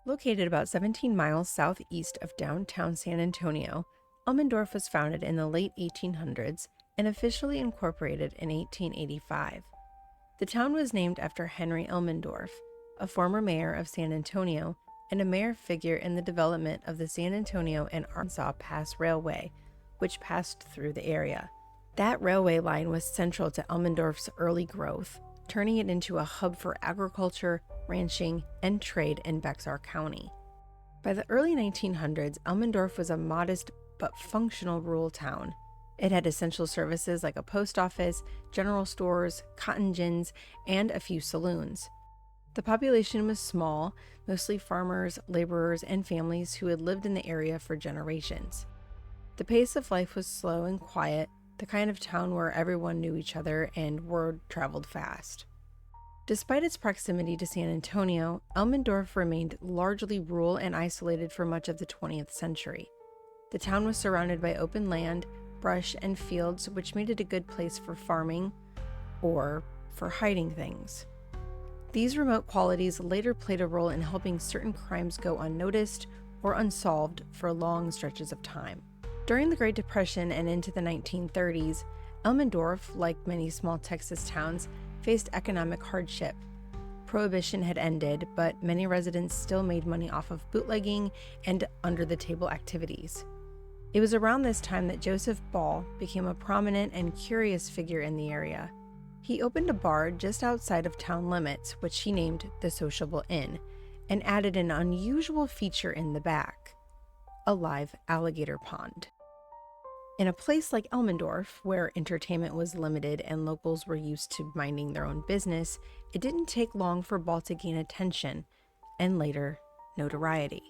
Located about 17 miles southeast of downtown San Antonio, Elmendorf was founded in the late 1800s and officially incorporated in 1885. The town was named after Henry Elmendorf, a former mayor of San Antonio and a mayor figure in the development of the San Antonio and Arkansas Pass Railway, which passed through the area. That railway line was central to Elmendorf's early growth, turning it into a hub for agriculture, ranching, and trade in Bexar County. By the early 1900s, Elmendorf was a modest but functional rural town. It had essential services like a post office, general stores, cotton gins, and a few saloons. The population was small, mostly farmers, laborers, and families who had lived in the area for generations. The pace of life was slow and quiet, the kind of town where everyone knew each other and word traveled fast. Despite its proximity to San Antonio, Elmendorf remained largely rural and isolated for much of the 20th century. The town was surrounded by open land, brush, and fields, which made it a good place for farming or for hiding things. These remote qualities later played a role in helping certain crimes go unnoticed or unsolved for long stretches of time. During the Great Depression and into the 1930s, Elmendorf, like many small Texas towns, faced economic hardship. Prohibition had ended, but many residents still made money off of bootlegging and under-the-table activities. It was around this time that Joseph Ball became a prominent and curious figure in the area. He opened a bar just outside of town limits, which he named the Sociable Inn, and added an unusual feature in the back: a live alligator pond. In a place like Elmendorf, where entertainment was limited and locals were used to minding their own business, it didn't take long for Ball to gain attention, and later, notoriety.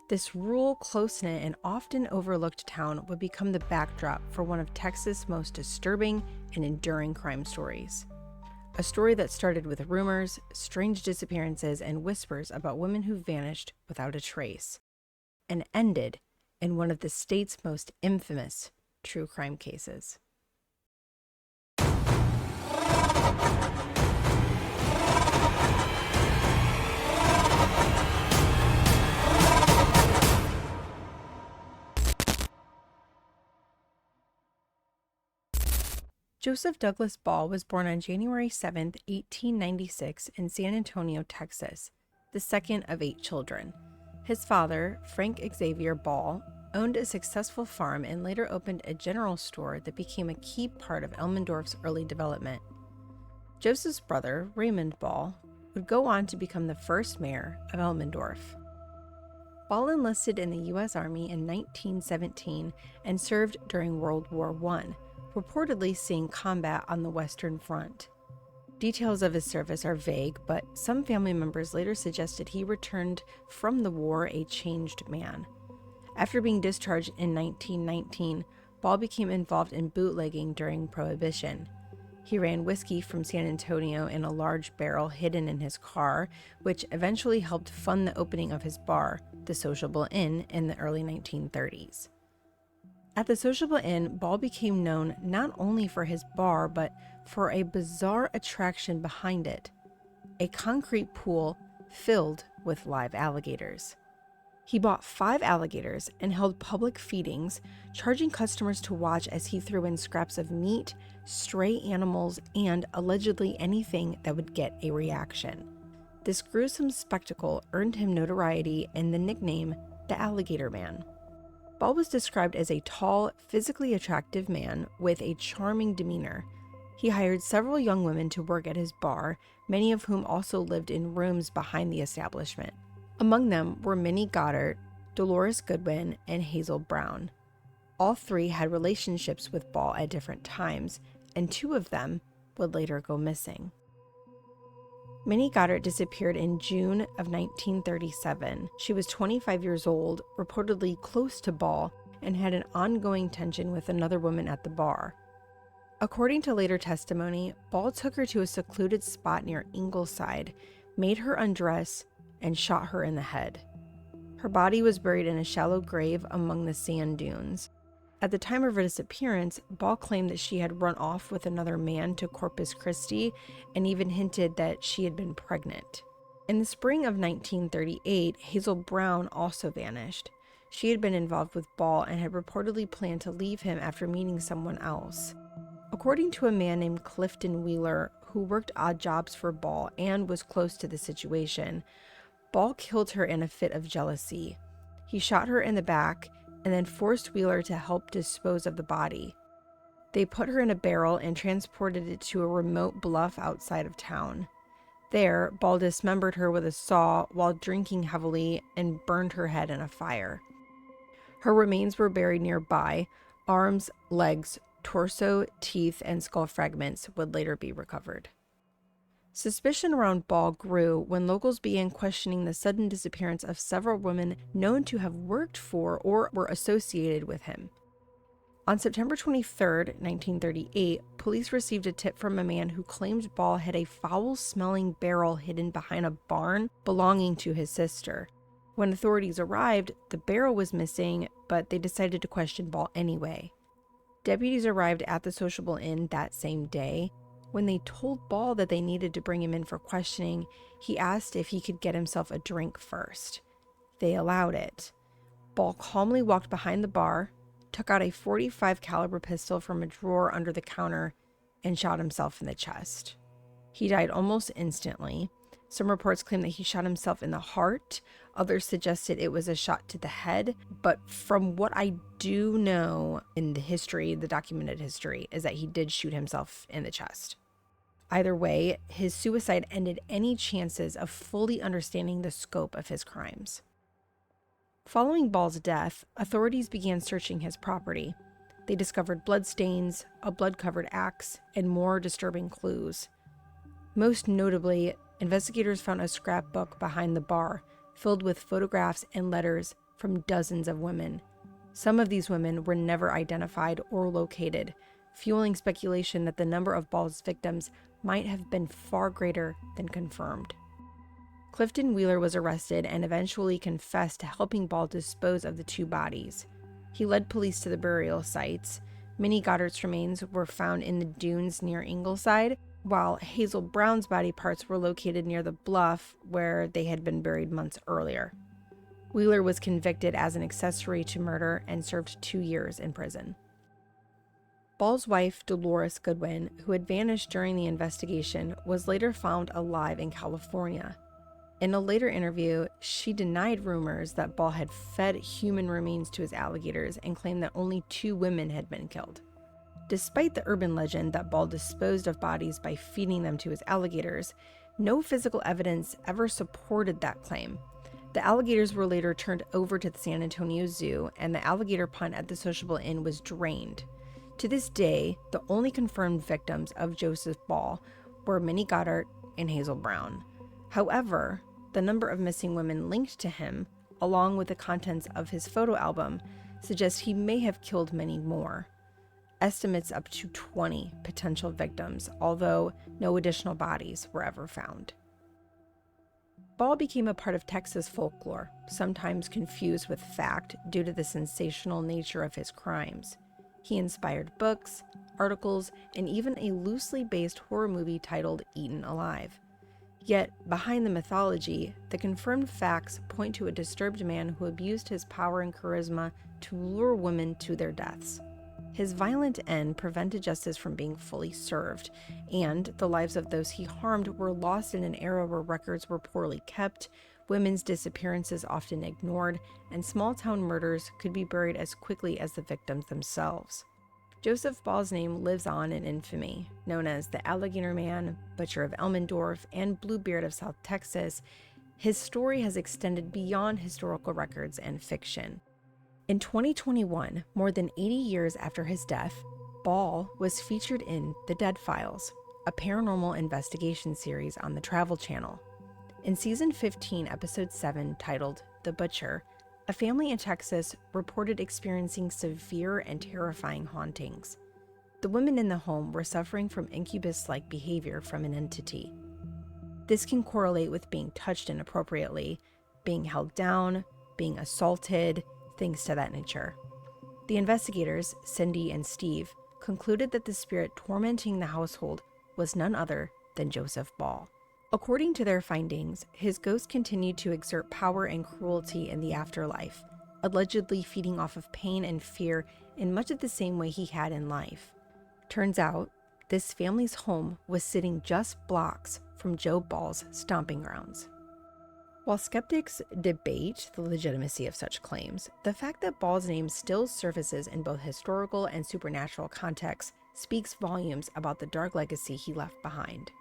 This rural, close-knit, and often overlooked town would become the backdrop for one of Texas' most disturbing and enduring crime stories. A story that started with rumors, strange disappearances, and whispers about women who vanished without a trace, and ended in one of the state's most infamous true crime cases. Joseph Douglas Ball was born on January 7, 1896 in San Antonio, Texas, the second of 8 children. His father, Frank Xavier Ball, owned a successful farm and later opened a general store that became a key part of Elmendorf's early development. Joseph's brother, Raymond Ball, would go on to become the first mayor of Elmendorf. Ball enlisted in the U.S. Army in 1917 and served during World War I, reportedly seeing combat on the Western Front. Details of his service are vague, but some family members later suggested he returned from the war a changed man. After being discharged in 1919, Ball became involved in bootlegging during Prohibition. He ran whiskey from San Antonio in a large barrel hidden in his car, which eventually helped fund the opening of his bar, the Sociable Inn, in the early 1930s. At the Sociable Inn, Ball became known not only for his bar, but for a bizarre attraction behind it: a concrete pool filled with live alligators. He bought 5 alligators and held public feedings, charging customers to watch as he threw in scraps of meat, stray animals, and allegedly anything that would get a reaction. This gruesome spectacle earned him notoriety and the nickname the Alligator Man. Ball was described as a tall, physically attractive man with a charming demeanor. He hired several young women to work at his bar, many of whom also lived in rooms behind the establishment. Among them were Minnie Goddard, Dolores Goodwin, and Hazel Brown. All 3 had relationships with Ball at different times, and 2 of them would later go missing. Minnie Goddard disappeared in June of 1937. She was 25 years old, reportedly close to Ball, and had an ongoing tension with another woman at the bar. According to later testimony, Ball took her to a secluded spot near Ingleside, made her undress, and shot her in the head. Her body was buried in a shallow grave among the sand dunes. At the time of her disappearance, Ball claimed that she had run off with another man to Corpus Christi and even hinted that she had been pregnant. In the spring of 1938, Hazel Brown also vanished. She had been involved with Ball and had reportedly planned to leave him after meeting someone else. According to a man named Clifton Wheeler, who worked odd jobs for Ball and was close to the situation, Ball killed her in a fit of jealousy. He shot her in the back and then forced Wheeler to help dispose of the body. They put her in a barrel and transported it to a remote bluff outside of town. There, Ball dismembered her with a saw while drinking heavily and burned her head in a fire. Her remains were buried nearby. Arms, legs, torso, teeth, and skull fragments would later be recovered. Suspicion around Ball grew when locals began questioning the sudden disappearance of several women known to have worked for or were associated with him. On September 23, 1938, police received a tip from a man who claimed Ball had a foul-smelling barrel hidden behind a barn belonging to his sister. When authorities arrived, the barrel was missing, but they decided to question Ball anyway. Deputies arrived at the sociable inn that same day. When they told Ball that they needed to bring him in for questioning, he asked if he could get himself a drink first. They allowed it. Ball calmly walked behind the bar, took out a .45 caliber pistol from a drawer under the counter, and shot himself in the chest. He died almost instantly. Some reports claim that he shot himself in the heart. Others suggested it was a shot to the head. But from what I do know in the history, the documented history, is that he did shoot himself in the chest. Either way, his suicide ended any chances of fully understanding the scope of his crimes. Following Ball's death, authorities began searching his property. They discovered bloodstains, a blood-covered axe, and more disturbing clues. Most notably, investigators found a scrapbook behind the bar filled with photographs and letters from dozens of women. Some of these women were never identified or located, fueling speculation that the number of Ball's victims might have been far greater than confirmed. Clifton Wheeler was arrested and eventually confessed to helping Ball dispose of the two bodies. He led police to the burial sites. Many Gators remains were found in the dunes near Ingleside, while Hazel Brown's body parts were located near the bluff where they had been buried months earlier. Wheeler was convicted as an accessory to murder and served 2 years in prison. Ball's wife, Dolores Goodwin, who had vanished during the investigation, was later found alive in California. In a later interview, she denied rumors that Ball had fed human remains to his alligators and claimed that only 2 women had been killed. Despite the urban legend that Ball disposed of bodies by feeding them to his alligators, no physical evidence ever supported that claim. The alligators were later turned over to the San Antonio Zoo, and the alligator pond at the sociable inn was drained. To this day, the only confirmed victims of Joseph Ball were Minnie Goddard and Hazel Brown. However, the number of missing women linked to him, along with the contents of his photo album, suggests he may have killed many more. Estimates up to 20 potential victims, although no additional bodies were ever found. Ball became a part of Texas folklore, sometimes confused with fact due to the sensational nature of his crimes. He inspired books, articles, and even a loosely based horror movie titled Eaten Alive. Yet, behind the mythology, the confirmed facts point to a disturbed man who abused his power and charisma to lure women to their deaths. His violent end prevented justice from being fully served, and the lives of those he harmed were lost in an era where records were poorly kept, women's disappearances often ignored, and small-town murders could be buried as quickly as the victims themselves. Joseph Ball's name lives on in infamy. Known as the Alligator Man, Butcher of Elmendorf, and Bluebeard of South Texas, his story has extended beyond historical records and fiction. In 2021, more than 80 years after his death, Ball was featured in The Dead Files, a paranormal investigation series on the Travel Channel. In Season 15, Episode 7, titled The Butcher, a family in Texas reported experiencing severe and terrifying hauntings. The women in the home were suffering from incubus-like behavior from an entity. This can correlate with being touched inappropriately, being held down, being assaulted, things to that nature. The investigators, Cindy and Steve, concluded that the spirit tormenting the household was none other than Joseph Ball. According to their findings, his ghost continued to exert power and cruelty in the afterlife, allegedly feeding off of pain and fear in much of the same way he had in life. Turns out, this family's home was sitting just blocks from Joe Ball's stomping grounds. While skeptics debate the legitimacy of such claims, the fact that Ball's name still surfaces in both historical and supernatural contexts speaks volumes about the dark legacy he left behind.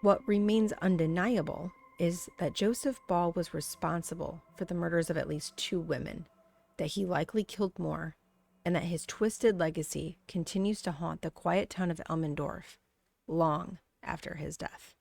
What remains undeniable is that Joseph Ball was responsible for the murders of at least 2 women, that he likely killed more, and that his twisted legacy continues to haunt the quiet town of Elmendorf long after his death.